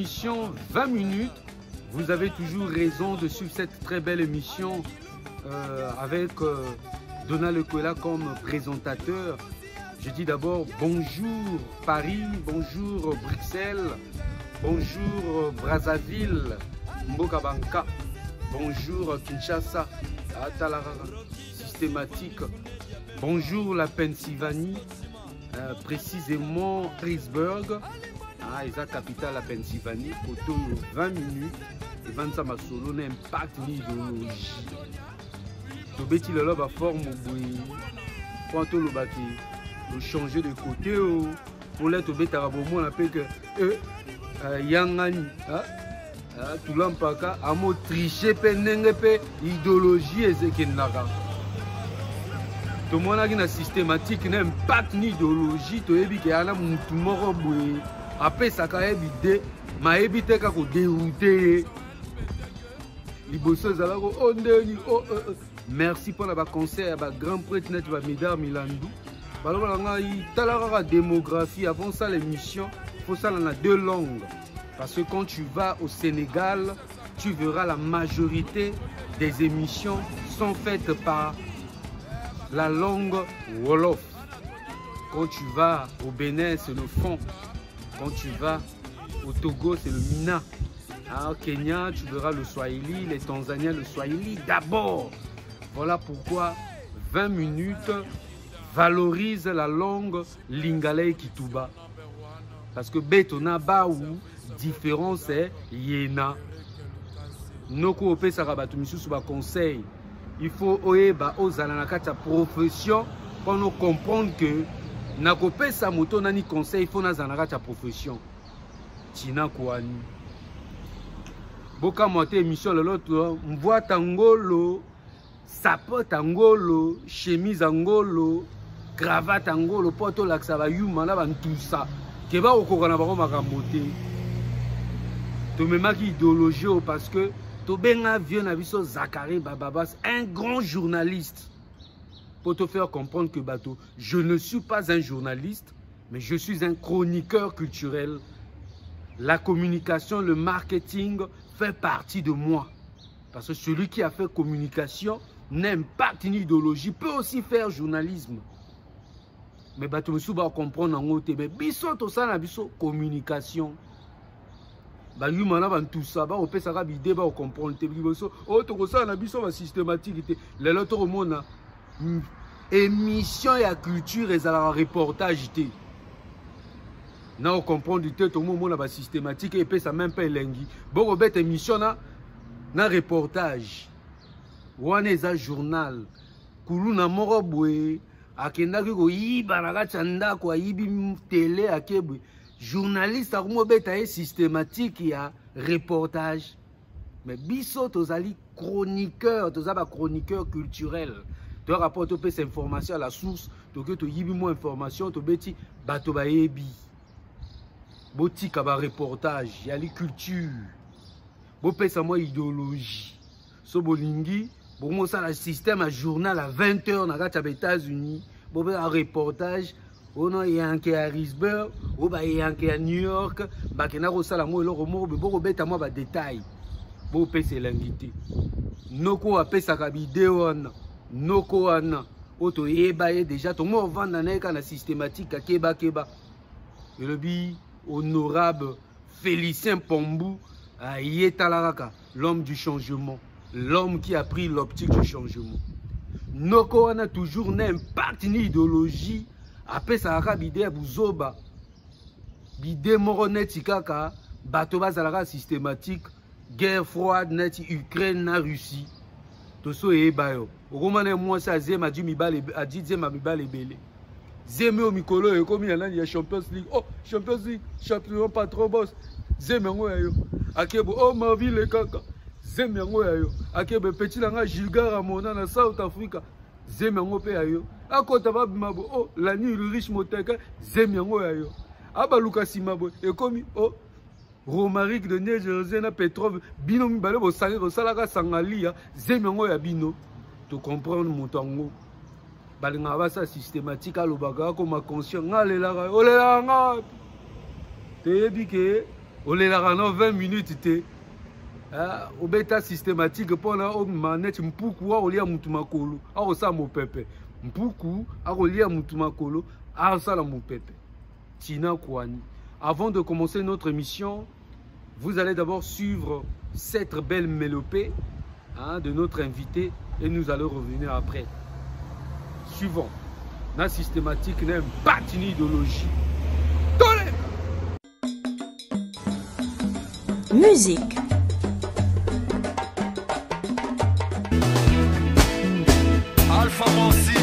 l'émission 20 minutes. Vous avez toujours raison de suivre cette très belle émission avec Donald Lekwela comme présentateur. Je dis d'abord bonjour Paris, bonjour Bruxelles, bonjour Brazzaville, Mbokabanka, bonjour Kinshasa, Atalara, systématique, bonjour la Pennsylvanie, précisément Harrisburg. Ah, et la capitale la Pennsylvanie, autour de 20 minutes, et 25 solo n'impact ni idéologie. Tu bêtis le lobe à forme au bruit, quand tu le changer de côté, pour l'être au bêta on appelle que Yangani, tout l'empaka, à mot tricher, penengepe, idéologie et zekenara. Tout le monde a une systématique, n'impact ni idéologie, tu es bien à la moutoumoro boué. Après ça quand même idée ma évité kako dérouté liboso zala ko ondeni merci pour la conseil à grand prêtre net va Médard Milandou baloba nga talara démographie avant ça l'émission faut ça dans deux langues parce que quand tu vas au Sénégal tu verras la majorité des émissions sont faites par la langue wolof. Quand tu vas au Bénin c'est le fond. Quand tu vas au Togo, c'est le Mina. Au Kenya, tu verras le Swahili, les Tanzaniens, le Swahili d'abord. Voilà pourquoi 20 minutes valorise la langue Lingala et Kituba. Parce que Betona Baou, différence c'est Yéna. Noko Ope Sarabatu Misusu ba conseil. Il faut oeba ozalanaka ta profession pour nous comprendre que Nakope sa moto nani conseil, il faut nazanara ta profession. Tina Kouani. Boka moté émission l'autre, m'voit tangolo, sapot tangolo, chemise angolo, cravate angolo, poto laksaba yuma na ban tout ça. Keba okokana bako makambote. To memaki idéologie parce que to benga vieux na biso Zakari Bababas, un grand journaliste. Pour te faire comprendre que bateau, je ne suis pas un journaliste, mais je suis un chroniqueur culturel. La communication, le marketing fait partie de moi. Parce que celui qui a fait communication n'aime pas une idéologie, peut aussi faire journalisme. Mais bateau, je vais comprendre en haut, mais biso to ça na biso communication. Bah lui maintenant tout ça, bah on peut ça rabider, bah on comprend te biso. Oh to ça na biso systématique. Les autres au monde émission et la culture et la reportage na on comprend du tout le monde la systématique et puis ça même pas lengi bon bête émission na reportage wana eza journal kuluna moko boye akendaki ko yiba na kachanda ko yibi télé akebwe journaliste akomo beta e systématique ya reportage mais biso tozali chroniqueur tozaba chroniqueur culturel. Tu rapportes ces informations à la source, tu as yibi moins d'informations, tu beti bato ba yebi. Boti kaba reportage, yali culture. Bo pesa moi idéologie. So bolingi, bo mo ça le système à journal à 20h na gata États-Unis, bo un reportage, ono yanke à Harrisburg, o ba yanke à New York, ba kena ko sala mo eloko mo bo beta moi ba détail. Bo pesa l'invité. Noko apesa ka vidéo on. Noko wana oto yeba ye déjà to mo vanda na kana systématique keba keba et le bi honorable Félicien Pombou yetalaka l'homme du changement, l'homme qui a pris l'optique du changement. Noko wana toujours n'impact ni idéologie après ça aka bidé buzoba bidé moro neti kaka bato bazalaka systématique guerre froide neti Ukraine na Russie. Toso ebayo okomana moi ça zema du mibale adi zema mibale belé zeme o mikolo e komi na ya Champions League oh Champions League champion patron boss zeme ngo yayo akebo oh ma ville kaka zeme ngo yayo akebo petit langa Gilgara mona na South Africa zeme ngo pe yayo akota ba mabo oh la nuit riche moteka zeme ngo yayo aba Lucas Mabo e komi oh Romaric de Jersey na Petrov bino mibale bo sali ko salaka sangalia zemengo ya bino to comprendre montango balinga ba sa systématique alobaga ko ma conscient ngalela olela nga te yebike On est là 20 minutes. Au bêta systématique pour la manette mpuku a lia mutumakolo a osa mo pepe mpuku a lia mutumakolo a osa la mo pepe Tina Kouani. Avant de commencer notre émission, vous allez d'abord suivre cette belle mélopée de notre invité et nous allons revenir après. Suivant la systématique n'aime pas une idéologie. Musique. Alpha Mansi.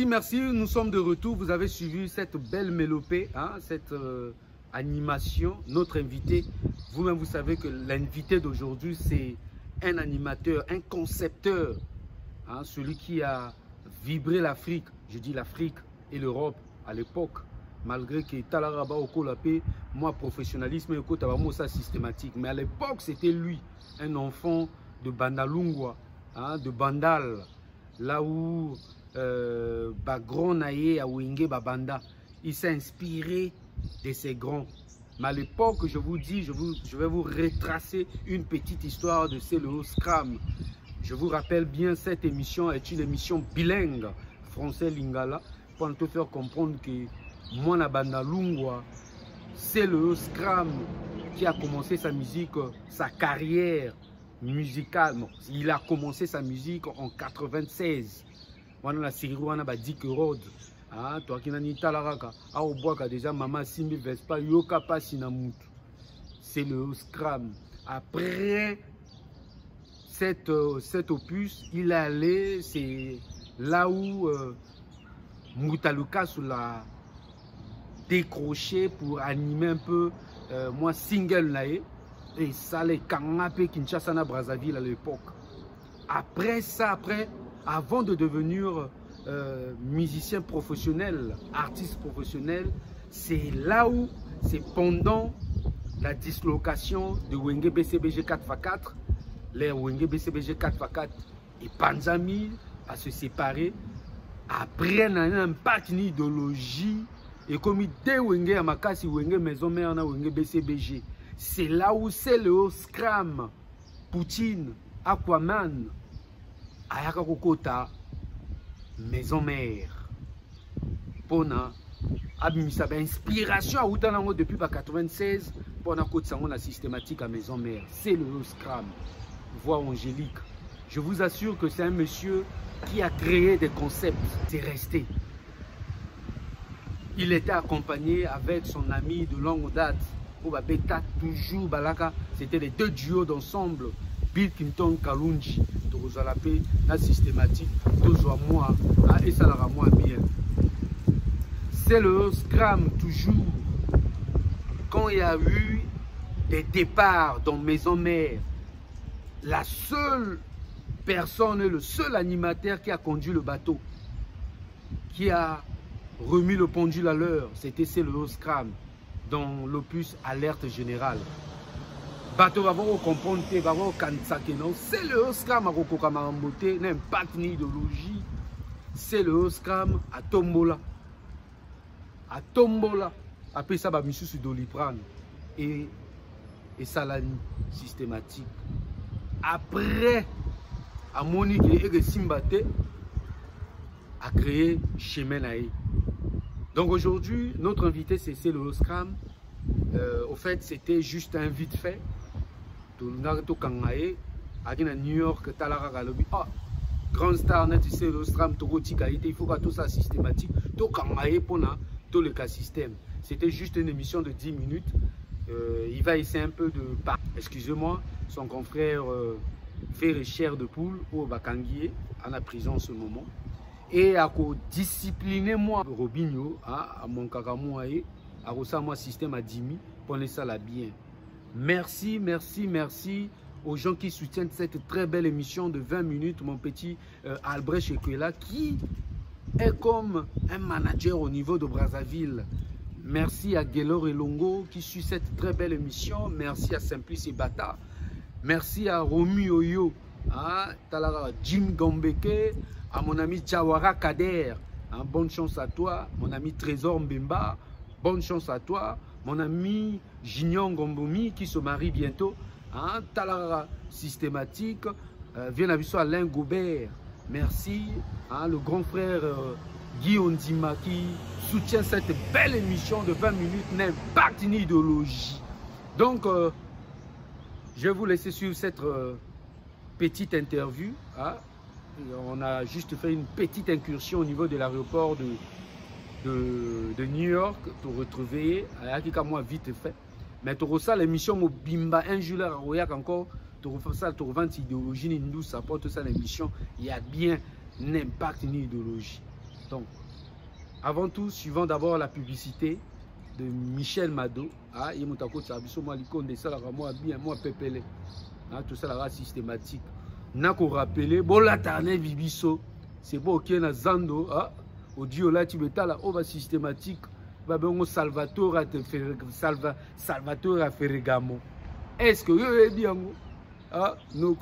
Merci, nous sommes de retour. Vous avez suivi cette belle mélopée, cette animation. Notre invité, vous-même vous savez que l'invité d'aujourd'hui c'est un animateur, un concepteur, celui qui a vibré l'Afrique, je dis l'Afrique et l'Europe à l'époque, malgré que Talaraba au Kolapé, moi professionnalisme et Kotabamosa systématique, mais à l'époque c'était lui, un enfant de Bandalungwa, de Bandal, là où Bagron Naye à Wenge Babanda, il s'est inspiré de ces grands. Mais à l'époque, je vous dis, je vais vous retracer une petite histoire de Celo Scram. Je vous rappelle bien, cette émission est une émission bilingue, français-lingala, pour te faire comprendre que moi, na Banda Lungwa, Celo Scram qui a commencé sa musique, sa carrière musicale. Bon, il a commencé sa musique en 96. On a la série on a Dick Road. Toi qui n'as ni talaraka. Au bois déjà maman Simbi Vespa yoka pas sinamutu. C'est le Scram. Après cet opus, il est allé, c'est là où Moutaluka l'a décroché pour animer un peu moi single là et ça les Kangapé Kinshasa na Brazzaville à l'époque. Après ça, avant de devenir musicien professionnel, artiste professionnel, c'est là où, c'est pendant la dislocation de Wenge BCBG 4x4, les Wenge BCBG 4x4 et Panzami à se séparer. Après, on a un impact une idéologie et comme il dit Wenge Amakasi, Wenge Maison Mère, Wenge BCBG. C'est là où c'est le Scram, Poutine, Aquaman, Ayaka Kokota, Maison Mère. Pona, Abimisa, inspiration à Outanango depuis 1996, Pona Kotsango la systématique à Maison Mère. C'est le Scram, voix angélique. Je vous assure que c'est un monsieur qui a créé des concepts. C'est resté. Il était accompagné avec son ami de longue date, Obabeta, toujours Balaka. C'était les deux duos d'ensemble. Bill Clinton, Kalunji, Torozalapé, la systématique, toujours moi, et ça la moi bien. C'est le Scram, toujours. Quand il y a eu des départs dans Maison Mère, la seule personne, le seul animateur qui a conduit le bateau, qui a remis le pendule à l'heure, c'était le Scram, dans l'opus Alerte Générale. Bateau va comprendre que va c'est le Scram à Rokokamambote, n'impact ni idéologie. C'est le Scram à Tombola. À Tombola. Après ça, va Missou Doliprane et Salani systématique. Après, à Monique et Simbate a créé Chemin Naé. Donc aujourd'hui, notre invité c'est le Scram. Au fait, c'était juste un vite fait. Naruto Kangae, à New York, Talara Galobi. Ah, grand star, tu sais, le Scram, il faut que tout ça systématique. Tout Kangae pour tout le cas système. C'était juste une émission de 10 minutes. il va essayer un peu de... Excusez-moi, son confrère fait chair de poule au Bakanguier, en la prison en ce moment. Et à discipliner moi, Robinho, à mon kakamouaï, à moi système à Dimi, pour laisser ça la bien. Merci, merci, merci aux gens qui soutiennent cette très belle émission de 20 minutes, mon petit Albrecht Ekwela, qui est comme un manager au niveau de Brazzaville. Merci à Gelor Elongo qui suit cette très belle émission. Merci à Simplice Bata. Merci à Romu Oyo, à Jim Gambeke, à mon ami Jawara Kader. Bonne chance à toi, mon ami Trésor Mbemba. Bonne chance à toi, mon ami Gignon Gombomi qui se marie bientôt. Talara systématique. Viens à Bissau Alain Gobert. Merci. Le grand frère Guy Ondima qui soutient cette belle émission de 20 minutes, n'impact ni idéologie. Donc, je vais vous laisser suivre cette petite interview. On a juste fait une petite incursion au niveau de l'aéroport de New York pour retrouver moi vite fait. Mais tu reçois l'émission Mobimba un jour encore. Tu refais ça, tu revends idéologie ni nous supporte ça l'émission. Il y a bien n'impact ni idéologie. Donc, avant tout, suivons d'abord la publicité de Michel Mado. Il m'a tout ça la systématique. N'a qu'au rappeler, bon la tarnée Bibiso, c'est bon qui est na Zando, audio là tu mettras la oba systématique, va bien Salvatore à Salvatore à Ferragamo. Est-ce que vous avez bien non.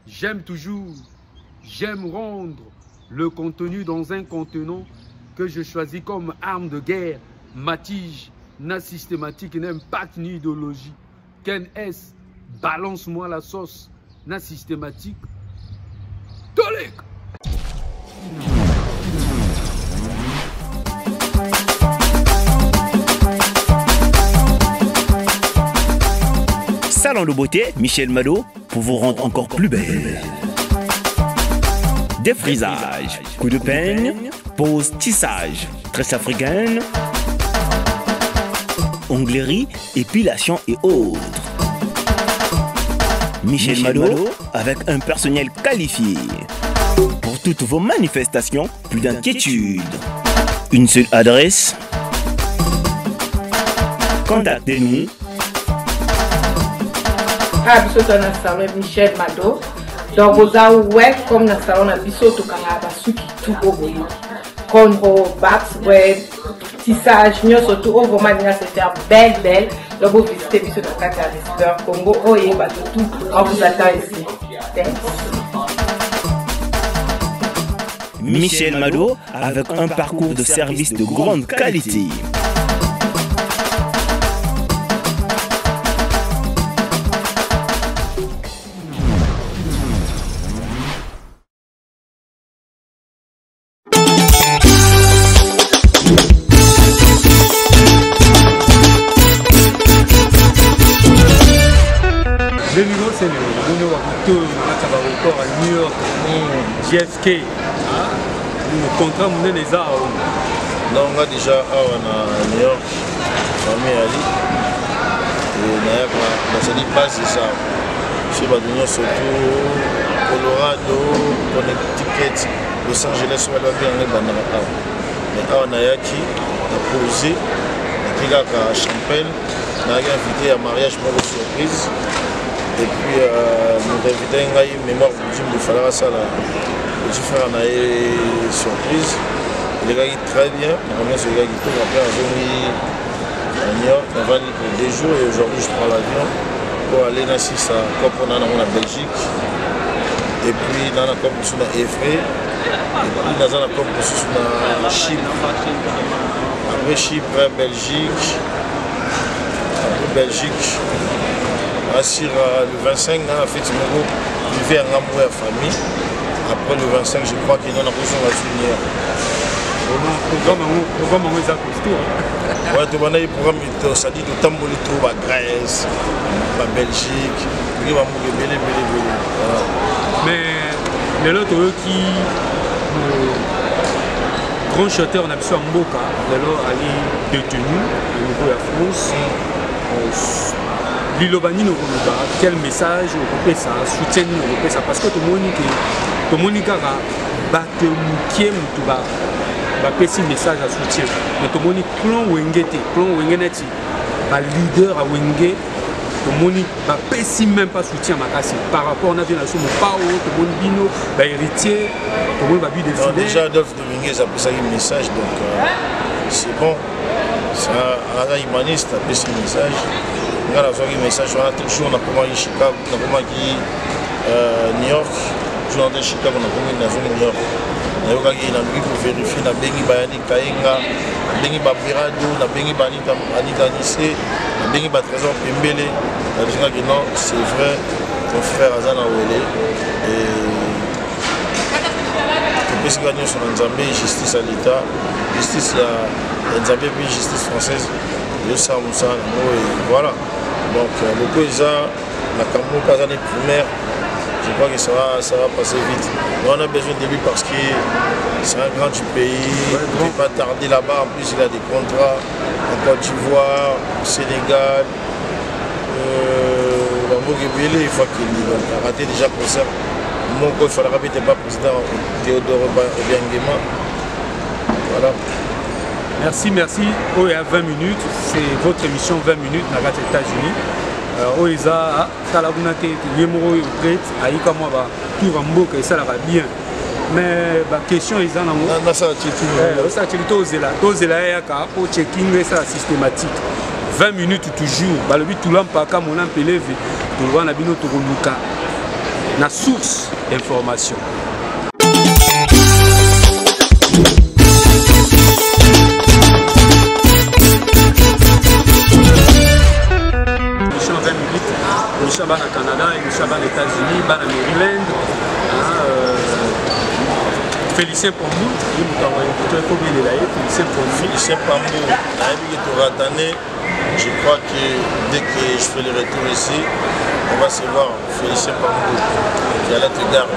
J'aime toujours, j'aime rendre le contenu dans un contenant que je choisis comme arme de guerre, ma tige, na systématique, n'impact ni idéologie. Ken S, balance-moi la sauce, na systématique. Tolek! Salon de beauté, Michel Mado, pour vous rendre encore plus belle. Défrisage, coup de peigne, pose tissage, tresse africaine, onglerie, épilation et autres. Michel Mado, avec un personnel qualifié. Pour toutes vos manifestations, plus d'inquiétude. Une seule adresse. Contactez-nous. Biso dans le salon Michel Mado. Donc vous avez ouais comme dans le salon biso to kanga suki tout beau. Conro, backspread, tissage, nous surtout on va manier se faire belle. Donc vous visitez biso dans le cadre de Congo. Oh et bah tout on vous attend ici. Michel Mado avec un parcours de service de grande qualité. Le numéro c'est le à New York, JFK. Le contrat mon les arts. Donc on a déjà à New York, famille Ali. Et on a dit pas c'est ça. Je vais donner surtout Colorado, Connecticut, Los Angeles, on va bien les bandes. Mais on a qui a posé, qui a Champagne, on a invité à mariage pour une surprise. Et puis nous invitons une mémoire de Falara Sala. Le frère a une surprise. Les gars très bien. On a ce gars qui tourne après à New York. On va pour 2 jours et aujourd'hui je prends l'avion pour aller dans la Copenhague en Belgique. Et puis dans la Coupe sur la Effray. Et puis dans la Coupe sur la Chypre. Après Chypre, Belgique. Après Belgique. Sur le 25, on a fait un vivre en amour et famille. Après le 25, je crois qu'il y a une position à finir. Le programme est à costaud. Oui, tu as un programme ça dit de Tamboli, à Grèce, à Belgique, il va mourir. Mais l'autre qui grand chanteur on a besoin de Mboka, alors elle est détenue au niveau de la France. Lilobani no koloba quel message au ça soutien no ça parce que tout le monde kaka bato mukie mutu ba pesi message à soutien mais tout le monde plan wenge neti ba leader a wenge tout le monde ba pesi même pas soutien makasi par rapport on a vu la somme pao tout le monde bino ba héritier tout le monde ba bi défilé déjà Adolphe Dominguez a pris un message donc c'est bon ça un humaniste a pris un message on a un message on a toujours on a comment Chicago on a comment New York journal de Chicago on a comment New York na yokaki na ngi pour vérifier na bengi bayani kaenga na bengi ba birado na bengi banita anita nisse na bengi ba trésor pembele na dinga que non c'est vrai ton frère Azana Wele et que ce gagne sur Nzambe justice à l'état justice à Nzambe puis justice française de ça Moussa et voilà donc le Koisa la Cameroun Kazane primaire je crois que ça va passer vite. On a besoin de lui parce que c'est un grand du pays, il ne peut pas tarder là-bas, en plus il a des contrats en Côte d'Ivoire, au Sénégal, il faut qu'il a raté déjà pour ça. Mon il faudra n'était pas président Théodore Obiangema. Voilà. Merci. Oh, il y a 20 minutes, c'est votre émission 20 minutes dans les États-Unis. Oiza Talabunate, Yemoro prête, Aïka moi tout Rambo et ça va bien. Mais la question est dans ça pour checking ça systématique. 20 minutes toujours. Le but tout l'empaka mon empélé tout le bino to luka. Na source d'information. Nous sommes au Canada et nous sommes aux États-Unis, à Maryland. Félicien Pambou, Félicien Pambou, je crois que dès que je fais le retour ici, on va se voir Félicien Pambou qui est là te garde.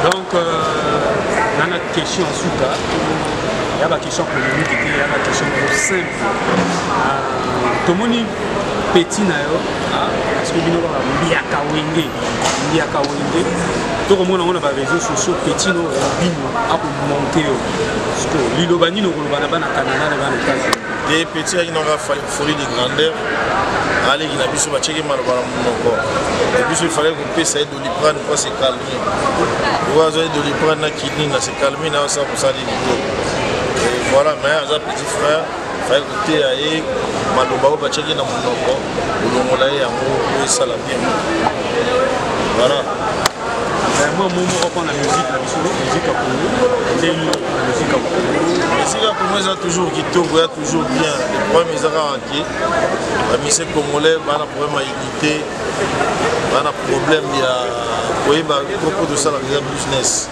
Donc, on a une question en souka. Il y a une question polémique, il y a une question simple. Tout le monde petit nayo parce que bino ba mbiaka wenge to ko mona on ba réseaux sociaux petit no bino a ko monter parce que lilobani no ko bana bana Canada na bana États-Unis des petits qui n'aura folie de grandeur allez qui n'a biso ba cheke mara bana monoko et puis il fallait qu'on puisse essayer de lui prendre pour se calmer on va essayer de lui prendre na kidney na se calmer na ça pour ça et voilà mais un petit frère fallait écouter aïe maloba ko bacheki na monoko ulongola yango esala bien voilà moi on a musique la musique à Congo musique à Congo ça toujours kitoko ya toujours bien les problèmes ezaka qui la musique congolais bana problème à unité bana problème ya koyeba propos de ça la business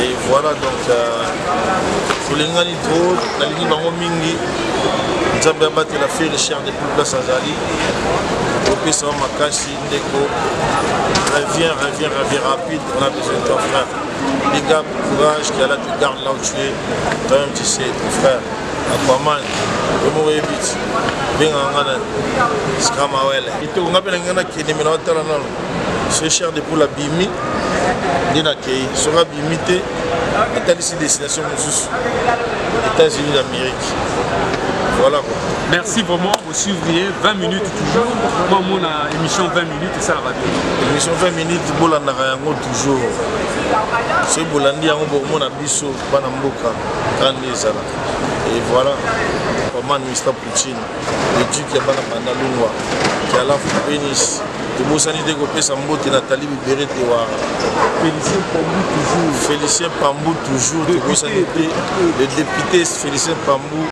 et voilà donc fulingani trop la ligne bango mingi nzambe abatela faire cher de plus place azali opesa makasi ndeko reviens rapide on a besoin de ton frère big up courage qui a là te garde là où tu es toi-même tu sais ton frère Aquaman Omo Ebit benga ngana skama wele ito ngapela ngana kini mina watala nalo c'est cher de pour la bimi dina kei sera bimité ici destination Moussous États-Unis d'Amérique. Voilà quoi. Merci vraiment, vous suivriez 20 minutes toujours. Moi, mon émission 20 minutes et ça va bien. Émission 20 minutes, Bolanda Rayango toujours. C'est Bolandi Yango Bormon Abisso, Banamboka, Kandezala. Et voilà, comment Mr. Poutine, le duc qui a Banamanda Lungwa, qui a la Pénis. De Moussani Dégopé Sambote, Nathalie Bibéré Tewa. Félicien Pambou toujours. Le député Félicien Pambou.